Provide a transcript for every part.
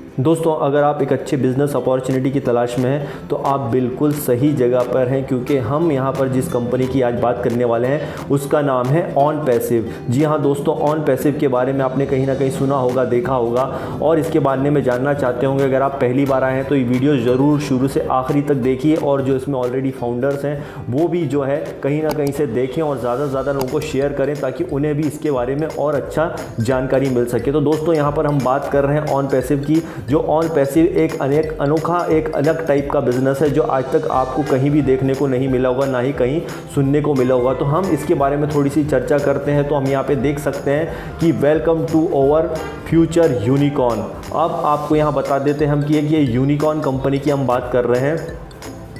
दोस्तों, अगर आप एक अच्छे बिज़नेस अपॉर्चुनिटी की तलाश में हैं तो आप बिल्कुल सही जगह पर हैं, क्योंकि हम यहाँ पर जिस कंपनी की आज बात करने वाले हैं उसका नाम है ऑन पैसिव। जी हाँ दोस्तों, ऑन पैसिव के बारे में आपने कहीं ना कहीं सुना होगा, देखा होगा और इसके बारे में जानना चाहते होंगे। अगर आप पहली बार आए हैं तो ये वीडियो ज़रूर शुरू से आखिरी तक देखिए, और जो इसमें ऑलरेडी फाउंडर्स हैं वो भी जो है कहीं ना कहीं से देखें और ज़्यादा से ज़्यादा लोगों को शेयर करें, ताकि उन्हें भी इसके बारे में और अच्छा जानकारी मिल सके। तो दोस्तों, यहाँ पर हम बात कर रहे हैं ऑन पैसिव की। जो ऑन पैसिव एक अनोखा, एक अलग टाइप का बिजनेस है जो आज तक आपको कहीं भी देखने को नहीं मिला होगा, ना ही कहीं सुनने को मिला होगा। तो हम इसके बारे में थोड़ी सी चर्चा करते हैं। तो हम यहाँ पे देख सकते हैं कि welcome to our future unicorn. अब आपको यहाँ बता देते हैं हम कि ये यूनिकॉर्न कंपनी की हम बात कर रहे हैं,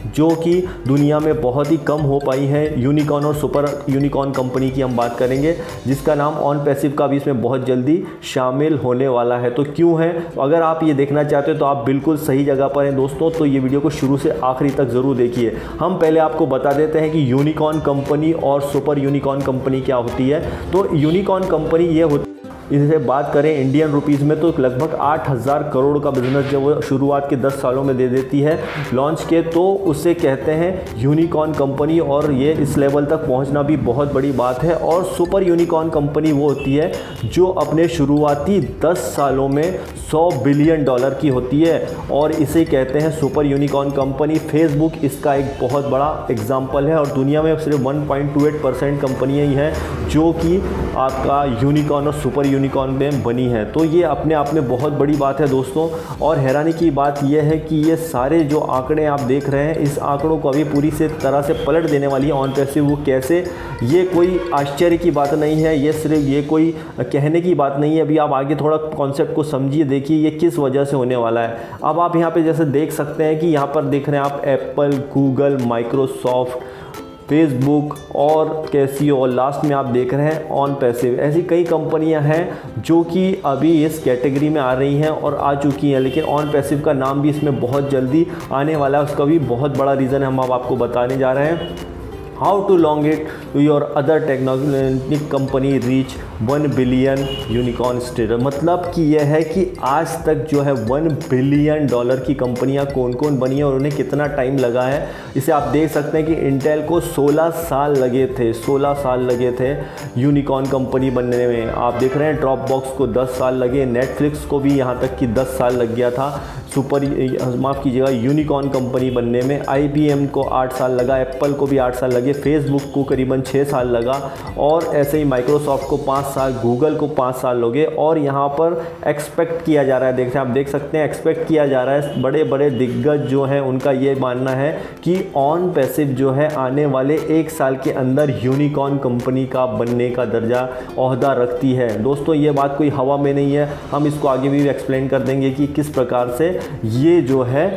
जो कि दुनिया में बहुत ही कम हो पाई है। यूनिकॉर्न और सुपर यूनिकॉर्न कंपनी की हम बात करेंगे, जिसका नाम ऑन पैसिव का भी इसमें बहुत जल्दी शामिल होने वाला है। तो क्यों है, अगर आप ये देखना चाहते हो तो आप बिल्कुल सही जगह पर हैं दोस्तों। तो ये वीडियो को शुरू से आखिरी तक ज़रूर देखिए। हम पहले आपको बता देते हैं कि यूनिकॉर्न कंपनी और सुपर यूनिकॉर्न कंपनी क्या होती है। तो यूनिकॉर्न कंपनी ये होती, इससे बात करें इंडियन रुपीज़ में तो लगभग 8,000 करोड़ का बिजनेस जब वो शुरुआत के 10 सालों में दे देती है लॉन्च के, तो उससे कहते हैं यूनिकॉर्न कंपनी। और ये इस लेवल तक पहुंचना भी बहुत बड़ी बात है। और सुपर यूनिकॉर्न कंपनी वो होती है जो अपने शुरुआती 10 सालों में $100 बिलियन की होती है, और इसे कहते हैं सुपर यूनिकॉर्न कंपनी। फेसबुक इसका एक बहुत बड़ा एग्जाम्पल है, और दुनिया में सिर्फ 1.28% कंपनियाँ ही हैं जो कि आपका यूनिकॉर्न और सुपर यूनिकॉर्न में बनी है। तो ये अपने आप में बहुत बड़ी बात है दोस्तों। और हैरानी की बात यह है कि ये सारे जो आंकड़े आप देख रहे हैं, इस आंकड़ों को अभी पूरी से तरह से पलट देने वाली है ऑन पैसिव। वो कैसे, ये कोई आश्चर्य की बात नहीं है, ये सिर्फ ये कोई कहने की बात नहीं है। अभी आप आगे थोड़ा कॉन्सेप्ट को समझिए, देखिए ये किस वजह से होने वाला है। अब आप यहाँ पे जैसे देख सकते हैं कि यहाँ पर देख रहे हैं आप एप्पल, गूगल, माइक्रोसॉफ्ट, फेसबुक और कैसियो, और लास्ट में आप देख रहे हैं ऑन पैसिव। ऐसी कई कंपनियां हैं जो कि अभी इस कैटेगरी में आ रही हैं और आ चुकी हैं, लेकिन ऑन पैसिव का नाम भी इसमें बहुत जल्दी आने वाला है। उसका भी बहुत बड़ा रीज़न हम अब आपको बताने जा रहे हैं। How to long it to your other technology company reach 1 billion unicorn status. मतलब कि यह है कि आज तक जो है $1 बिलियन की कंपनियां कौन कौन बनी है और उन्हें कितना टाइम लगा है। इसे आप देख सकते हैं कि इंटेल को 16 साल लगे थे, 16 साल लगे थे यूनिकॉर्न कंपनी बनने में। आप देख रहे हैं ड्रॉपबॉक्स को 10 साल लगे, नेटफ्लिक्स को भी यहाँ तक कि 10 साल लग गया था माफ़ कीजिएगा यूनिकॉर्न कंपनी बनने में। IBM को 8 साल लगा, एप्पल को भी 8 साल लगे, फेसबुक को करीबन 6 साल लगा, और ऐसे ही माइक्रोसॉफ्ट को 5 साल, गूगल को 5 साल लगे। और यहाँ पर एक्सपेक्ट किया जा रहा है, आप देख सकते हैं एक्सपेक्ट किया जा रहा है, बड़े बड़े दिग्गज जो हैं उनका ये मानना है कि ऑन पैसिव जो है आने वाले 1 साल के अंदर यूनिकॉर्न कंपनी का बनने का दर्जा ओहदा रखती है। दोस्तों, ये बात कोई हवा में नहीं है, हम इसको आगे भी एक्सप्लेन कर देंगे कि किस प्रकार से ये जो है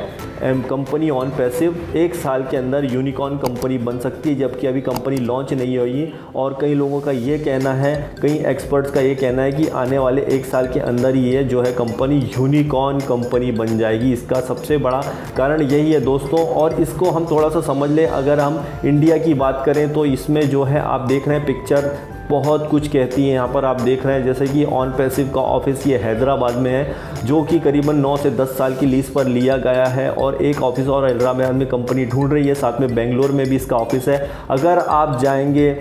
कंपनी ऑन पैसिव 1 साल के अंदर यूनिकॉर्न कंपनी बन सकती है, जबकि अभी कंपनी लॉन्च नहीं हुई। और कई लोगों का ये कहना है, कई एक्सपर्ट्स का ये कहना है कि आने वाले 1 साल के अंदर ही ये जो है कंपनी यूनिकॉर्न कंपनी बन जाएगी। इसका सबसे बड़ा कारण यही है दोस्तों। और इसको हम थोड़ा सा समझ लें, अगर हम इंडिया की बात करें तो इसमें जो है आप देख रहे हैं पिक्चर बहुत कुछ कहती है। यहाँ पर आप देख रहे हैं जैसे कि ऑन पैसिव का ऑफिस ये हैदराबाद में है, जो कि करीबन 9 से 10 साल की लीज पर लिया गया है, और एक ऑफिस और हैदराबाद में कंपनी ढूंढ रही है, साथ में बेंगलोर में भी इसका ऑफिस है। अगर आप जाएंगे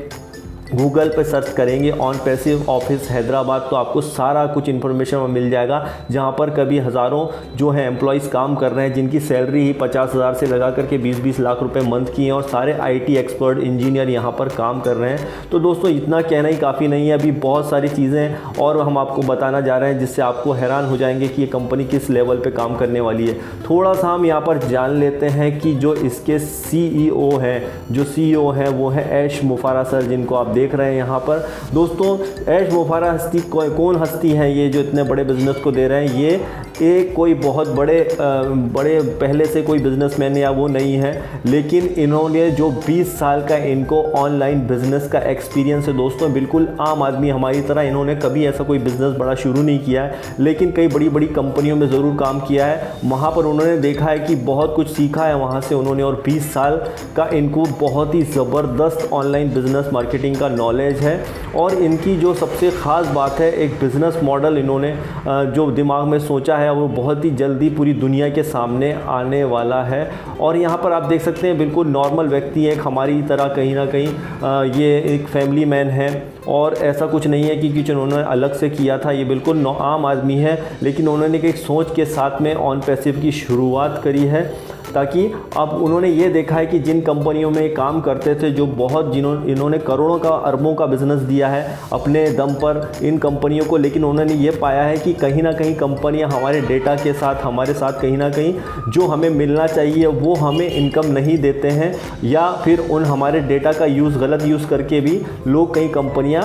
गूगल पे सर्च करेंगे ऑन पैसिव ऑफिस हैदराबाद, तो आपको सारा कुछ इन्फॉर्मेशन मिल जाएगा, जहां पर कभी हज़ारों जो है एम्प्लॉयज़ काम कर रहे हैं, जिनकी सैलरी ही 50,000 से लगा करके 20-20 लाख रुपए मंथ की है, और सारे IT एक्सपर्ट इंजीनियर यहां पर काम कर रहे हैं। तो दोस्तों, इतना कहना ही काफ़ी नहीं है, अभी बहुत सारी चीज़ें और हम आपको बताना जा रहे हैं, जिससे आपको हैरान हो जाएंगे कि ये कंपनी किस लेवल पर काम करने वाली है। थोड़ा सा हम यहाँ पर जान लेते हैं कि जो इसके CEO हैं वो है ऐश मुफारा सर, जिनको आप देख रहे हैं यहाँ पर। दोस्तों, ऐश मुफारा हस्ती कौन हस्ती है ये जो इतने बड़े बिजनेस को दे रहे हैं? ये एक कोई बहुत बड़े पहले से कोई बिजनेसमैन या वो नहीं है, लेकिन इन्होंने जो 20 साल का इनको ऑनलाइन बिजनेस का एक्सपीरियंस है दोस्तों। बिल्कुल आम आदमी हमारी तरह इन्होंने कभी ऐसा कोई बिजनेस बड़ा शुरू नहीं किया है, लेकिन कई बड़ी बड़ी कंपनियों में ज़रूर काम किया है। वहाँ पर उन्होंने देखा है कि बहुत कुछ सीखा है वहाँ से उन्होंने, और 20 साल का इनको बहुत ही ज़बरदस्त ऑनलाइन बिजनेस मार्केटिंग का नॉलेज है। और इनकी जो सबसे ख़ास बात है, एक बिज़नेस मॉडल इन्होंने जो दिमाग में सोचा है है वो बहुत ही जल्दी पूरी दुनिया के सामने आने वाला है। और यहाँ पर आप देख सकते हैं बिल्कुल नॉर्मल व्यक्ति है, हमारी तरह कहीं ना कहीं ये एक फैमिली मैन है, और ऐसा कुछ नहीं है कि कुछ उन्होंने अलग से किया था। ये बिल्कुल आम आदमी है, लेकिन उन्होंने एक सोच के साथ में ऑन पैसिव की शुरुआत करी है, ताकि अब उन्होंने ये देखा है कि जिन कंपनियों में काम करते थे, जो बहुत इन्होंने करोड़ों का अरबों का बिजनेस दिया है अपने दम पर इन कंपनियों को, लेकिन उन्होंने ये पाया है कि कहीं ना कहीं कंपनियां हमारे डेटा के साथ, हमारे साथ कहीं ना कहीं जो हमें मिलना चाहिए वो हमें इनकम नहीं देते हैं, या फिर उन हमारे डेटा का गलत यूज़ करके भी लोग कई कंपनियां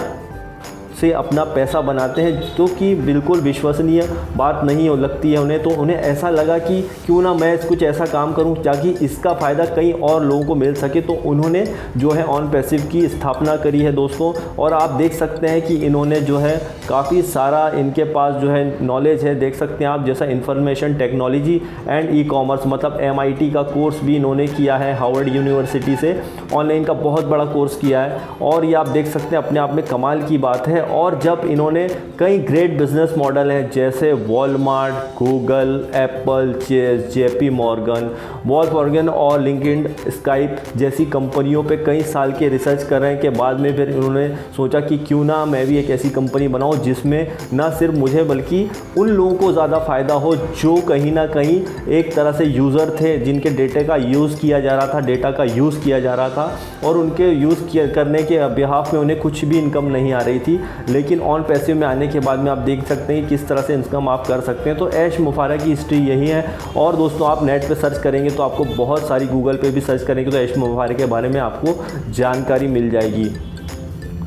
से अपना पैसा बनाते हैं, जो कि बिल्कुल विश्वसनीय बात नहीं लगती है उन्हें। तो उन्हें ऐसा लगा कि क्यों ना मैं कुछ ऐसा काम करूं ताकि इसका फ़ायदा कई और लोगों को मिल सके। तो उन्होंने जो है ऑन पैसिव की स्थापना करी है दोस्तों, और आप देख सकते हैं कि इन्होंने जो है काफ़ी सारा इनके पास जो है नॉलेज है, देख सकते हैं आप, जैसा information technology and e commerce, मतलब MIT का कोर्स भी इन्होंने किया है, हार्वर्ड यूनिवर्सिटी से ऑनलाइन का बहुत बड़ा कोर्स किया है। और ये आप देख सकते हैं अपने आप में कमाल की बात है। और जब इन्होंने कई ग्रेट बिजनेस मॉडल हैं जैसे Walmart, Google, Apple, Chase, JP Morgan और लिंक्डइन, स्काइप जैसी कंपनियों पे कई साल के रिसर्च करने के बाद में फिर इन्होंने सोचा कि क्यों ना मैं भी एक ऐसी कंपनी बनाऊं जिसमें ना सिर्फ मुझे बल्कि उन लोगों को ज़्यादा फ़ायदा हो जो कहीं ना कहीं एक तरह से यूज़र थे, जिनके डेटा का यूज़ किया जा रहा था, और उनके यूज़ करने के बिहाफ में उन्हें कुछ भी इनकम नहीं आ रही थी। लेकिन ऑन पैसिव में आने के बाद में आप देख सकते हैं किस तरह से इनकम आप कर सकते हैं। तो ऐश मुफारा की हिस्ट्री यही है। और दोस्तों आप नेट पे सर्च करेंगे तो आपको बहुत सारी, गूगल पे भी सर्च करेंगे तो ऐश मुफारा के बारे में आपको जानकारी मिल जाएगी।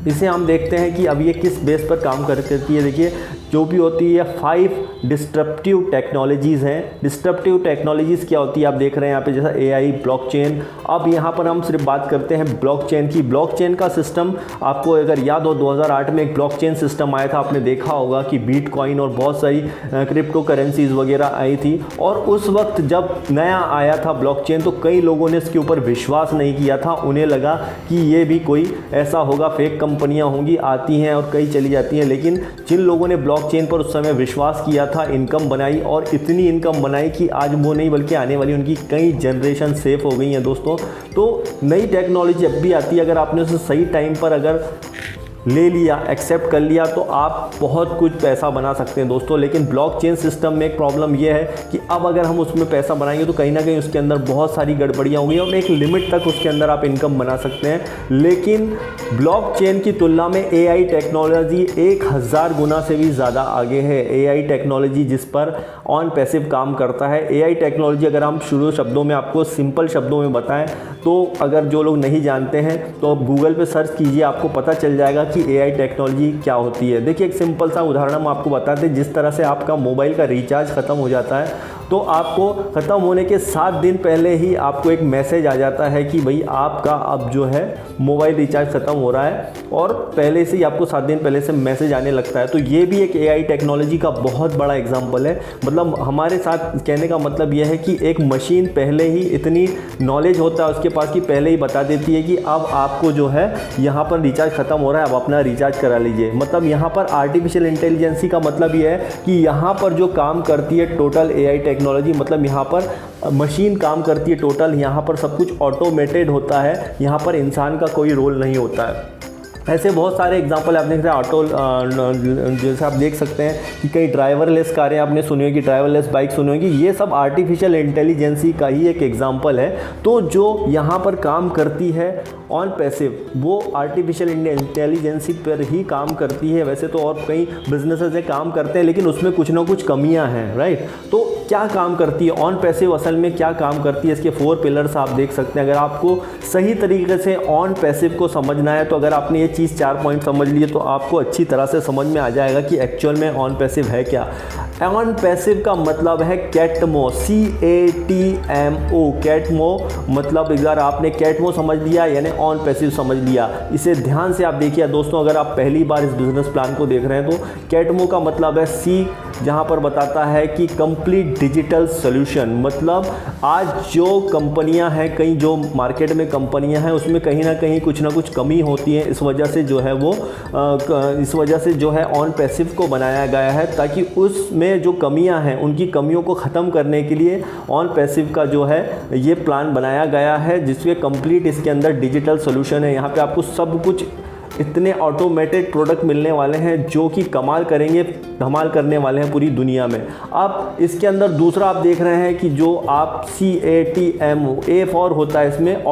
इसे हम देखते हैं कि अब ये किस बेस पर काम करती है। देखिए जो भी होती है 5 डिस्ट्रप्टिव टेक्नोलॉजीज़ हैं। डिस्ट्रप्टिव टेक्नोलॉजीज़ क्या होती है आप देख रहे हैं यहाँ पे, जैसा AI, ब्लॉकचेन। अब यहाँ पर हम सिर्फ बात करते हैं ब्लॉकचेन की। ब्लॉकचेन का सिस्टम आपको अगर याद हो 2008 में एक ब्लॉकचेन सिस्टम आया था, आपने देखा होगा कि बिटकॉइन और बहुत सारी क्रिप्टो करेंसीज वगैरह आई थी। और उस वक्त जब नया आया था ब्लॉकचेन तो कई लोगों ने इसके ऊपर विश्वास नहीं किया था। उन्हें लगा कि ये भी कोई ऐसा होगा, फेक कंपनियाँ होंगी, आती हैं और कई चली जाती हैं। लेकिन जिन लोगों ने ब्लॉकचेन पर उस समय विश्वास किया था, इनकम बनाई, और इतनी इनकम बनाई कि आज वो नहीं बल्कि आने वाली उनकी कई जनरेशन सेफ हो गई हैं दोस्तों। तो नई टेक्नोलॉजी जब भी आती है, अगर आपने उसे सही टाइम पर अगर ले लिया, एक्सेप्ट कर लिया, तो आप बहुत कुछ पैसा बना सकते हैं दोस्तों। लेकिन ब्लॉकचेन सिस्टम में एक प्रॉब्लम यह है कि अब अगर हम उसमें पैसा बनाएंगे तो कहीं ना कहीं उसके अंदर बहुत सारी गड़बड़ियाँ होंगी और एक लिमिट तक उसके अंदर आप इनकम बना सकते हैं। लेकिन ब्लॉकचेन की तुलना में AI टेक्नोलॉजी 1000 गुना से भी ज़्यादा आगे है। AI टेक्नोलॉजी जिस पर ऑन पैसिव काम करता है। AI टेक्नोलॉजी अगर हम शुरू शब्दों में आपको सिंपल शब्दों में बताएं तो अगर जो लोग नहीं जानते हैं तो आप गूगल पे सर्च कीजिए, आपको पता चल जाएगा कि AI टेक्नोलॉजी क्या होती है। देखिए एक सिंपल सा उदाहरण हम आपको बताते हैं। जिस तरह से आपका मोबाइल का रिचार्ज ख़त्म हो जाता है तो आपको ख़त्म होने के 7 दिन पहले ही आपको एक मैसेज आ जाता है कि भाई आपका अब जो है मोबाइल रिचार्ज ख़त्म हो रहा है, और पहले से ही आपको 7 दिन पहले से मैसेज आने लगता है। तो ये भी एक AI टेक्नोलॉजी का बहुत बड़ा एग्जांपल है। मतलब हमारे साथ कहने का मतलब यह है कि एक मशीन पहले ही इतनी नॉलेज होता है उसके पास कि पहले ही बता देती है कि अब आपको जो है यहाँ पर रिचार्ज ख़त्म हो रहा है, अब अपना रिचार्ज करा लीजिए। मतलब यहाँ पर आर्टिफिशियल इंटेलिजेंसी का मतलब ये है कि यहाँ पर जो काम करती है टोटल AI टेक्नोलॉजी, मतलब यहाँ पर मशीन काम करती है टोटल, यहाँ पर सब कुछ ऑटोमेटेड होता है, यहाँ पर इंसान का कोई रोल नहीं होता है। ऐसे बहुत सारे एग्जांपल आप देख रहे हैं। जैसे आप देख सकते हैं कि कई ड्राइवरलेस कारें आपने सुनी होगी, ड्राइवरलेस बाइक सुनी होगी, ये सब आर्टिफिशियल इंटेलिजेंसी का ही एक एग्जांपल है। तो जो यहाँ पर काम करती है ऑन पैसिव, वो आर्टिफिशियल इंटेलिजेंसी पर ही काम करती है। वैसे तो और कई बिजनेसेस है काम करते हैं, लेकिन उसमें कुछ ना कुछ कमियाँ हैं, राइट। तो क्या काम करती है ऑन पैसिव, असल में क्या काम करती है, इसके 4 पिलर्स आप देख सकते हैं। अगर आपको सही तरीके से ऑन पैसिव को समझना है तो अगर आपने ये चीज़ 4 पॉइंट समझ लिए तो आपको अच्छी तरह से समझ में आ जाएगा कि एक्चुअल में ऑन पैसिव है क्या। ऑन पैसिव का मतलब है कैटमो, CATMO, कैटमो। मतलब अगर आपने कैटमो समझ लिया यानी ऑन पैसिव समझ लिया। इसे ध्यान से आप देखिए दोस्तों, अगर आप पहली बार इस बिजनेस प्लान को देख रहे हैं तो कैटमो का मतलब है C, जहाँ पर बताता है कि कंप्लीट डिजिटल सॉल्यूशन। मतलब आज जो कंपनियां हैं, कई जो मार्केट में कंपनियां हैं उसमें कहीं ना कहीं कुछ ना कुछ कमी होती है, इस वजह से जो है ऑन पैसिव को बनाया गया है, ताकि उसमें जो कमियां हैं उनकी कमियों को ख़त्म करने के लिए ऑन पैसिव का जो है ये प्लान बनाया गया है, जिसके कंप्लीट इसके अंदर डिजिटल सॉल्यूशन है। यहाँ पे आपको सब कुछ इतने ऑटोमेटेड प्रोडक्ट मिलने वाले हैं जो कि कमाल करेंगे, धमाल करने वाले हैं पूरी दुनिया में। अब इसके अंदर दूसरा आप देख रहे हैं कि जो आप CATMO, A फॉर होता है इसमें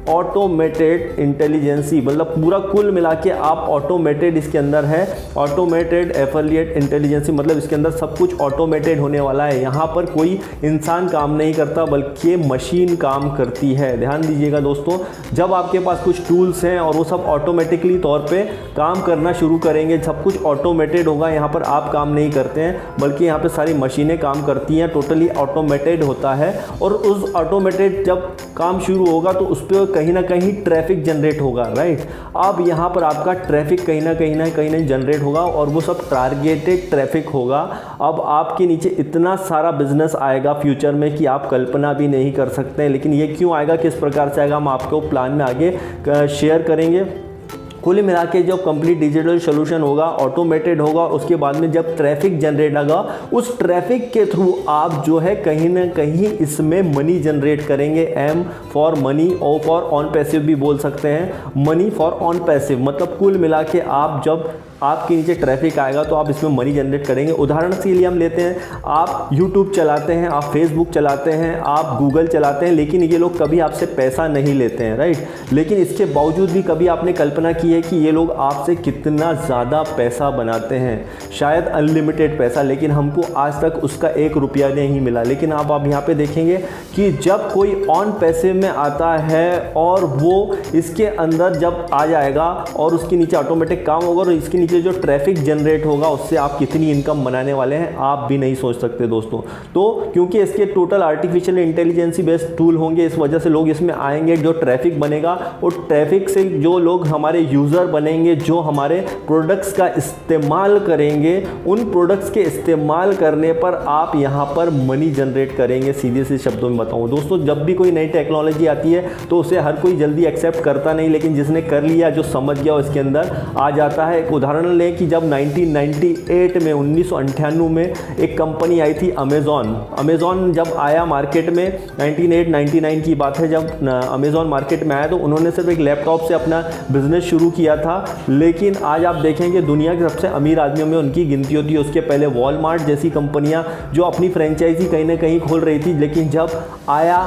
ऑटोमेटेड इंटेलिजेंसी, मतलब पूरा कुल मिला के आप ऑटोमेटेड इसके अंदर है, ऑटोमेटेड एफिलिएट इंटेलिजेंसी, मतलब इसके अंदर सब कुछ ऑटोमेटेड होने वाला है। यहाँ पर कोई इंसान काम नहीं करता बल्कि मशीन काम करती है। ध्यान दीजिएगा दोस्तों, जब आपके पास कुछ टूल्स हैं और वो सब ऑटोमेटिकली तौर पे काम करना शुरू करेंगे, सब कुछ ऑटोमेटेड होगा, यहाँ पर आप काम नहीं करते हैं बल्कि यहाँ पर सारी मशीनें काम करती हैं, टोटली ऑटोमेटेड होता है। और उस ऑटोमेटेड जब काम शुरू होगा तो उस पर कहीं ना कहीं ट्रैफिक जनरेट होगा, राइट। अब यहाँ पर आपका ट्रैफिक कहीं ना कहीं जनरेट होगा और वो सब टारगेटेड ट्रैफिक होगा। अब आपके नीचे इतना सारा बिजनेस आएगा फ्यूचर में कि आप कल्पना भी नहीं कर सकते हैं। लेकिन ये क्यों आएगा, किस प्रकार से आएगा, हम आपको प्लान में आगे शेयर करेंगे। कुल मिला के जब कंप्लीट डिजिटल सॉल्यूशन होगा, ऑटोमेटेड होगा, उसके बाद में जब ट्रैफिक जनरेट होगा, उस ट्रैफिक के थ्रू आप जो है कहीं ना कहीं इसमें मनी जनरेट करेंगे। M for money, O for on passive भी बोल सकते हैं, मनी फॉर ऑन पैसिव। मतलब कुल मिला के आप जब आपके नीचे ट्रैफिक आएगा तो आप इसमें मनी जनरेट करेंगे। उदाहरण के लिए हम लेते हैं, आप YouTube चलाते हैं, आप Facebook चलाते हैं, आप Google चलाते हैं, लेकिन ये लोग कभी आपसे पैसा नहीं लेते हैं, राइट। लेकिन इसके बावजूद भी कभी आपने कल्पना की है कि ये लोग आपसे कितना ज़्यादा पैसा बनाते हैं, शायद अनलिमिटेड पैसा, लेकिन हमको आज तक उसका 1 रुपया नहीं मिला। लेकिन आप यहाँ पे देखेंगे कि जब कोई ऑन पैसिव में आता है और वो इसके अंदर जब आ जाएगा और उसके नीचे ऑटोमेटिक काम होगा और इसके नीचे जो ट्रैफिक जनरेट होगा उससे आप कितनी इनकम बनाने वाले हैं आप भी नहीं सोच सकते दोस्तों। तो क्योंकि इसके total artificial intelligence based tool होंगे, इस वजह से लोग इसमें आएंगे। जो ट्रैफिक बनेगा और ट्रैफिक से जो लोग हमारे यूज़र बनेंगे, जो हमारे प्रोडक्ट्स का इस्तेमाल करेंगे, उन प्रोडक्ट्स के इस्तेमाल करने पर आप यहाँ पर मनी जनरेट करेंगे। सीधे से शब्दों में बताऊँ दोस्तों, जब भी कोई नई टेक्नोलॉजी आती है तो उसे हर कोई जल्दी एक्सेप्ट करता नहीं, लेकिन जिसने कर लिया, जो समझ गया, उसके अंदर आ जाता है। एक उदाहरण लें कि जब 1998 में 1998 में एक कंपनी आई थी अमेज़ॉन जब आया मार्केट में, 98-99 की बात है, जब अमेज़ॉन मार्केट में आया तो उन्होंने सिर्फ एक लैपटॉप से अपना बिजनेस शुरू किया था। लेकिन आज आप देखेंगे दुनिया के सबसे अमीर आदमियों में उनकी गिनती होती है। उसके पहले वॉलमार्ट जैसी कंपनियां जो अपनी फ्रेंचाइजी कहीं ना कहीं खोल रही थी, लेकिन जब आया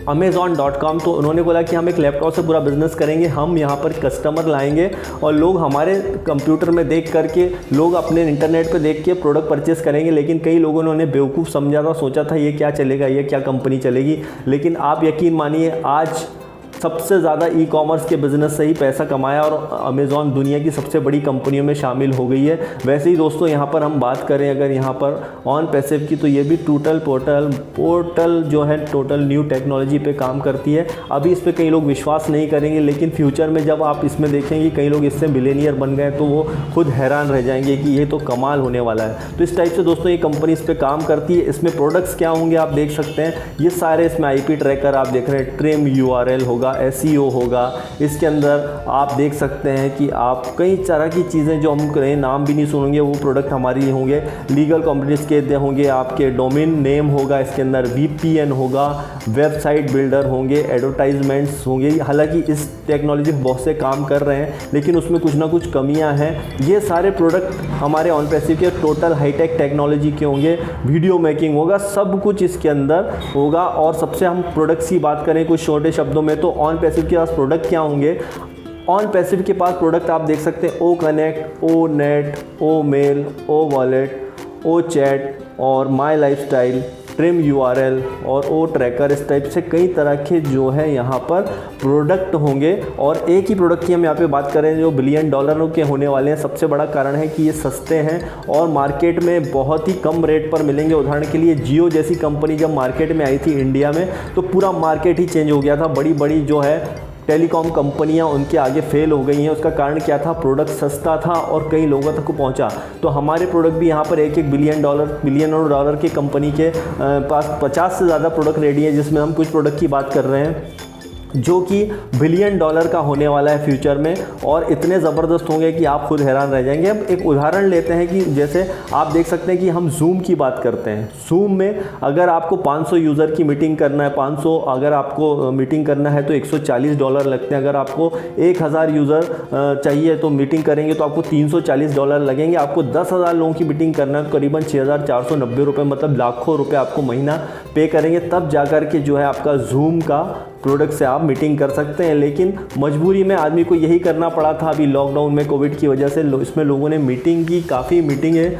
Amazon.com तो उन्होंने बोला कि हम एक लैपटॉप से पूरा बिजनेस करेंगे, हम यहाँ पर कस्टमर लाएंगे और लोग हमारे कंप्यूटर में देख करके, लोग अपने इंटरनेट पे देख के प्रोडक्ट परचेस करेंगे। लेकिन कई लोगों ने उन्हें बेवकूफ़ समझा था, सोचा था ये क्या चलेगा, ये क्या कंपनी चलेगी। लेकिन आप यकीन मानिए आज सबसे ज़्यादा ई-कॉमर्स के बिज़नेस से ही पैसा कमाया और अमेज़ॉन दुनिया की सबसे बड़ी कंपनियों में शामिल हो गई है। वैसे ही दोस्तों यहाँ पर हम बात करें अगर यहाँ पर ऑन पैसिव की, तो ये भी पोर्टल जो है टोटल न्यू टेक्नोलॉजी पे काम करती है। अभी इस पर कई लोग विश्वास नहीं करेंगे, लेकिन फ्यूचर में जब आप इसमें देखेंगे कई लोग इससे मिलेनियर बन गए तो वो खुद हैरान रह जाएंगे कि ये तो कमाल होने वाला है। तो इस टाइप से दोस्तों ये कंपनी इस पर काम करती है। इसमें प्रोडक्ट्स क्या होंगे आप देख सकते हैं, ये सारे इसमें IP ट्रैकर आप देख रहे हैं, ट्रिम URL होगा, SEO होगा। इसके अंदर आप देख सकते हैं कि आप कई तरह की चीज़ें जो हम करें नाम भी नहीं सुनेंगे वो प्रोडक्ट हमारे होंगे। लीगल कॉम्पिटेंस के होंगे, आपके डोमेन नेम होगा, इसके अंदर VPN होगा, वेबसाइट बिल्डर होंगे, एडवर्टाइजमेंट्स होंगे। हालांकि इस टेक्नोलॉजी बहुत से काम कर रहे हैं, लेकिन उसमें कुछ ना कुछ कमियां हैं। ये सारे प्रोडक्ट हमारे ऑन पैसिव के टोटल हाईटेक टेक्नोलॉजी के होंगे, वीडियो मेकिंग होगा, सब कुछ इसके अंदर होगा। और सबसे हम प्रोडक्ट्स की बात करें कुछ छोटे शब्दों में, तो ऑन पैसिव के पास प्रोडक्ट क्या होंगे। ऑन पैसिव के पास प्रोडक्ट आप देख सकते हैं O connect, O net, O mail, O wallet, O chat और माई लाइफस्टाइल, ट्रिम URL और O ट्रैकर। इस टाइप से कई तरह के जो है यहाँ पर प्रोडक्ट होंगे। और एक ही प्रोडक्ट की हम यहाँ पे बात करें जो $1 बिलियन के होने वाले हैं। सबसे बड़ा कारण है कि ये सस्ते हैं और मार्केट में बहुत ही कम रेट पर मिलेंगे। उदाहरण के लिए जियो जैसी कंपनी जब मार्केट में आई थी इंडिया में, तो पूरा मार्केट ही चेंज हो गया था। बड़ी बड़ी जो है टेलीकॉम कंपनियां उनके आगे फेल हो गई हैं। उसका कारण क्या था? प्रोडक्ट सस्ता था और कई लोगों तक पहुंचा। तो हमारे प्रोडक्ट भी यहाँ पर एक बिलियन डॉलर की कंपनी के पास 50 से ज़्यादा प्रोडक्ट रेडी है, जिसमें हम कुछ प्रोडक्ट की बात कर रहे हैं जो कि बिलियन डॉलर का होने वाला है फ्यूचर में, और इतने ज़बरदस्त होंगे कि आप खुद हैरान रह जाएंगे। अब एक उदाहरण लेते हैं कि जैसे आप देख सकते हैं कि हम जूम की बात करते हैं। जूम में अगर आपको 500 यूज़र की मीटिंग करना है, 500 अगर आपको मीटिंग करना है तो $140 लगते हैं। अगर आपको 1000 यूज़र चाहिए तो मीटिंग करेंगे तो आपको $340 लगेंगे। आपको 10,000 लोगों की मीटिंग करना है तो करीबन 6490 रुपये, मतलब लाखों रुपये आपको महीना पे करेंगे, तब जाकर के जो है आपका जूम का प्रोडक्ट से आप मीटिंग कर सकते हैं। लेकिन मजबूरी में आदमी को यही करना पड़ा था। अभी लॉकडाउन में कोविड की वजह से इसमें लोगों ने मीटिंग की, काफ़ी मीटिंगें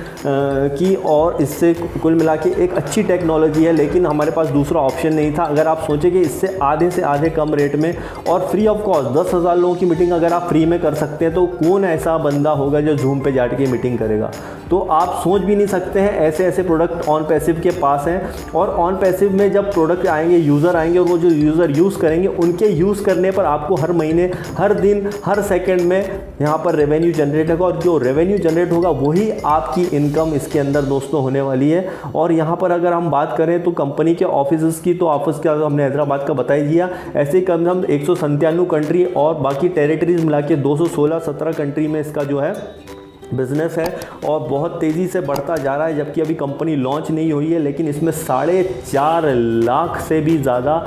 की, और इससे कुल मिला के एक अच्छी टेक्नोलॉजी है, लेकिन हमारे पास दूसरा ऑप्शन नहीं था। अगर आप सोचें कि इससे आधे से आधे कम रेट में और फ्री ऑफ कॉस्ट 10,000 लोगों की मीटिंग अगर आप फ्री में कर सकते हैं तो कौन ऐसा बंदा होगा जो जूम पे जाके के मीटिंग करेगा? तो आप सोच भी नहीं सकते हैं, ऐसे ऐसे प्रोडक्ट ऑन पैसिव के पास हैं। और ऑन पैसिव में जब प्रोडक्ट आएंगे, यूज़र आएंगे, और वो जो यूज़र यूज़ करेंगे उनके यूज़ करने पर आपको हर महीने, हर दिन, हर सेकंड में यहाँ पर रेवेन्यू जनरेट होगा, और जो रेवेन्यू जनरेट होगा वही आपकी इनकम इसके अंदर दोस्तों होने वाली है। और यहाँ पर अगर हम बात करें तो कंपनी के ऑफिस की, तो ऑफिस का हमने हैदराबाद का बता ही दिया। ऐसे ही कम से कम 197 कंट्री और बाकी टेरिटरीज मिला के 216-17 कंट्री में इसका जो है बिज़नेस है, और बहुत तेज़ी से बढ़ता जा रहा है। जबकि अभी कंपनी लॉन्च नहीं हुई है, लेकिन इसमें 4.5 लाख से भी ज़्यादा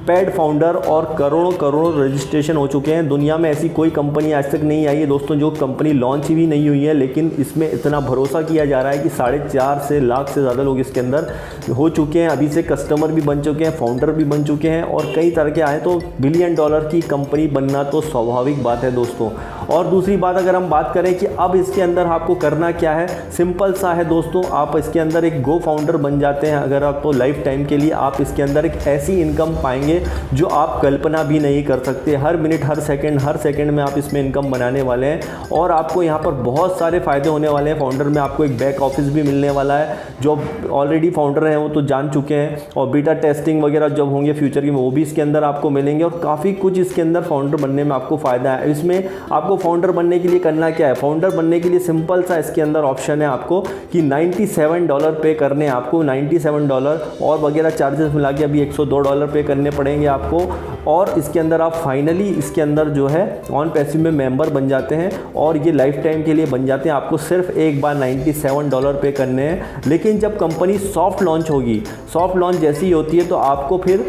पेड फाउंडर और करोड़ों रजिस्ट्रेशन हो चुके हैं। दुनिया में ऐसी कोई कंपनी आज तक नहीं आई है दोस्तों जो कंपनी लॉन्च भी नहीं हुई है, लेकिन इसमें इतना भरोसा किया जा रहा है कि 4.5 लाख से ज़्यादा लोग इसके अंदर हो चुके हैं। अभी से कस्टमर भी बन चुके हैं, फाउंडर भी बन चुके हैं, और कई तरह के आए। तो बिलियन डॉलर की कंपनी बनना तो स्वाभाविक बात है दोस्तों। और दूसरी बात अगर हम बात करें कि अब इसके अंदर आपको करना क्या है, सिंपल सा है दोस्तों। आप इसके अंदर एक गो फाउंडर बन जाते हैं। अगर आप तो लाइफ टाइम के लिए आप इसके अंदर एक ऐसी इनकम पाएंगे जो आप कल्पना भी नहीं कर सकते। हर मिनट, हर सेकंड में आप इसमें इनकम बनाने वाले हैं, और आपको यहाँ पर बहुत सारे फ़ायदे होने वाले हैं। फाउंडर में आपको एक बैक ऑफिस भी मिलने वाला है। जो ऑलरेडी फाउंडर हैं वो तो जान चुके हैं, और बीटा टेस्टिंग वगैरह जब होंगे फ्यूचर की वो भी इसके अंदर आपको मिलेंगे, और काफ़ी कुछ इसके अंदर फाउंडर बनने में आपको फ़ायदा है। इसमें आपको फाउंडर बनने के लिए करना क्या है? फाउंडर बनने के लिए सिंपल सा इसके अंदर ऑप्शन है आपको कि $97 पे करने हैं आपको, $97 और वगैरह चार्जेस मिला के अभी $102 पे करने पड़ेंगे आपको। और इसके अंदर आप फाइनली इसके अंदर जो है ऑन पैसिव में मेंबर बन जाते हैं, और ये लाइफ टाइम के लिए बन जाते हैं। आपको सिर्फ एक बार $97 पे करने हैं। लेकिन जब कंपनी सॉफ्ट लॉन्च होगी, सॉफ्ट लॉन्च जैसी ही होती है, तो आपको फिर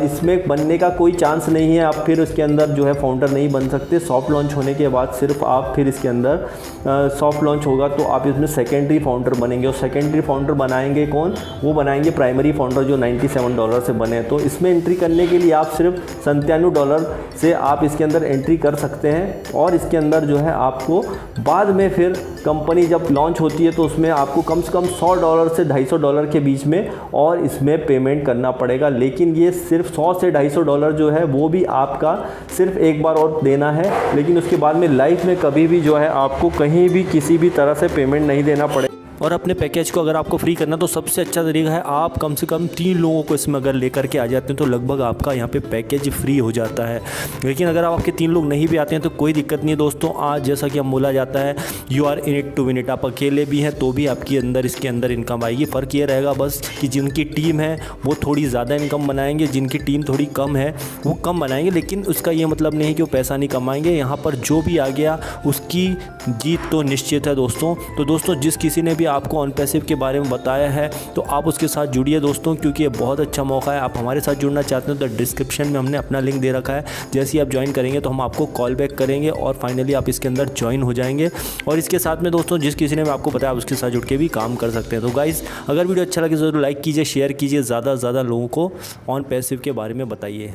इसमें बनने का कोई चांस नहीं है। आप फिर इसके अंदर जो है फाउंडर नहीं बन सकते। सॉफ्ट लॉन्च होने के बाद सिर्फ आप फिर इसके अंदर सॉफ्ट लॉन्च होगा तो आप इसमें सेकेंडरी फाउंडर बनेंगे, और सेकेंडरी फाउंडर बनाएंगे कौन? वो बनाएंगे प्राइमरी फाउंडर जो $97 से बने। तो इसमें एंट्री करने के लिए आप सिर्फ $97 से आप इसके अंदर एंट्री कर सकते हैं, और इसके अंदर जो है आपको बाद में फिर कंपनी जब लॉन्च होती है तो उसमें आपको कम से कम $100 से $250 के बीच में और इसमें पेमेंट करना पड़ेगा। लेकिन ये सिर्फ $100 से $250 जो है वो भी आपका सिर्फ एक बार और देना है, लेकिन उसके बाद में लाइफ में कभी भी जो है आपको कहीं भी किसी भी तरह से पेमेंट नहीं देना पड़ेगा। और अपने पैकेज को अगर आपको फ्री करना तो सबसे अच्छा तरीका है, आप कम से कम 3 लोगों को इसमें अगर लेकर के आ जाते हैं तो लगभग आपका यहाँ पे पैकेज फ्री हो जाता है। लेकिन अगर आपके 3 लोग नहीं भी आते हैं तो कोई दिक्कत नहीं है दोस्तों। आज जैसा कि हम बोला जाता है, you are in it to win it. आप अकेले भी हैं तो भी आपके अंदर इसके अंदर इनकम आएगी। फ़र्क ये रहेगा बस कि जिनकी टीम है वो थोड़ी ज़्यादा इनकम बनाएंगे, जिनकी टीम थोड़ी कम है वो कम बनाएंगे। लेकिन उसका ये मतलब नहीं है कि वो पैसा नहीं कमाएंगे। यहाँ पर जो भी आ गया उसकी जीत तो निश्चित है दोस्तों। तो दोस्तों जिस किसी ने भी आपको ऑन पैसिव के बारे में बताया है तो आप उसके साथ जुड़िए दोस्तों, क्योंकि ये बहुत अच्छा मौका है। आप हमारे साथ जुड़ना चाहते हैं तो डिस्क्रिप्शन में हमने अपना लिंक दे रखा है। जैसे ही आप ज्वाइन करेंगे तो हम आपको कॉल बैक करेंगे और फाइनली आप इसके अंदर ज्वाइन हो जाएंगे। और इसके साथ में दोस्तों जिस किसी ने भी आपको बताया उसके साथ जुड़ के भी काम कर सकते हैं। तो गाइस अगर वीडियो अच्छा लगे ज़रूर लाइक कीजिए, शेयर कीजिए, ज़्यादा से ज़्यादा लोगों को ऑन पैसिव के बारे में बताइए।